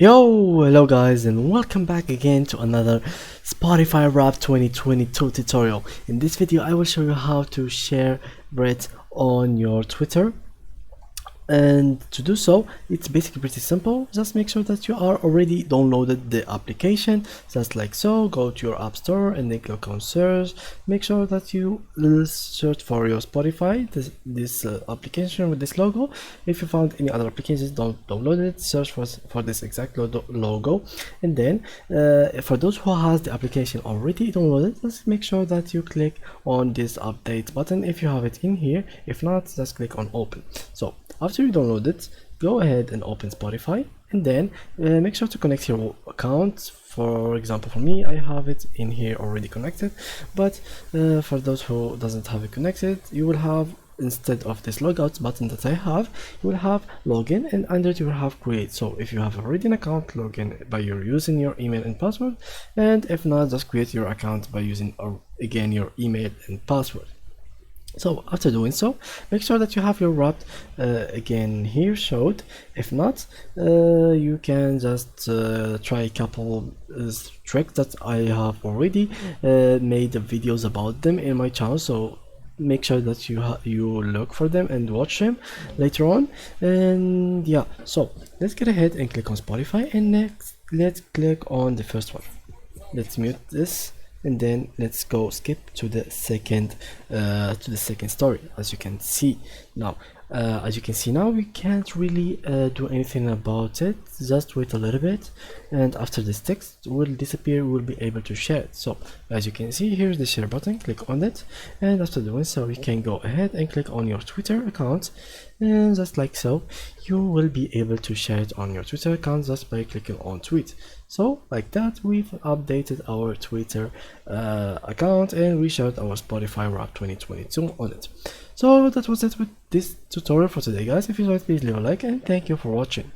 Yo, hello guys, and welcome back again to another Spotify Rap 2022 tutorial. In this video I will show you how to share Brett on your Twitter. And to do so, it's basically pretty simple. Just make sure that you are already downloaded the application, just like so. Go to your app store and then click on search. Make sure that you search for your Spotify, this application with this logo. If you found any other applications, don't download it. Search for this exact logo, and then for those who has the application already downloaded, just make sure that you click on this update button if you have it in here. If not, just click on open. So after you download it, go ahead and open Spotify, and then make sure to connect your account. For example, for me, I have it in here already connected, but for those who doesn't have it connected, you will have, instead of this logout button that I have, you will have login, and under it you will have create. So if you have already an account, log in by using your email and password, and if not, just create your account by using again your email and password. So after doing so, make sure that you have your wrapped again here showed. If not, you can just try a couple tricks that I have already made videos about them in my channel. So make sure that you look for them and watch them later on. And yeah, so let's get ahead and click on Spotify, and next let's click on the first one. Let's mute this, and then let's go skip to the second story. As you can see now, we can't really do anything about it. Just wait a little bit, and after this text will disappear, we'll be able to share it. So as you can see, here's the share button. Click on it, and after doing so, you can go ahead and click on your Twitter account, and just like so, you will be able to share it on your Twitter account just by clicking on tweet. So like that, we've updated our Twitter account, and we shared our Spotify Rap 2022 on it. So that was it with this tutorial for today, guys. If you liked, please leave a like, and thank you for watching.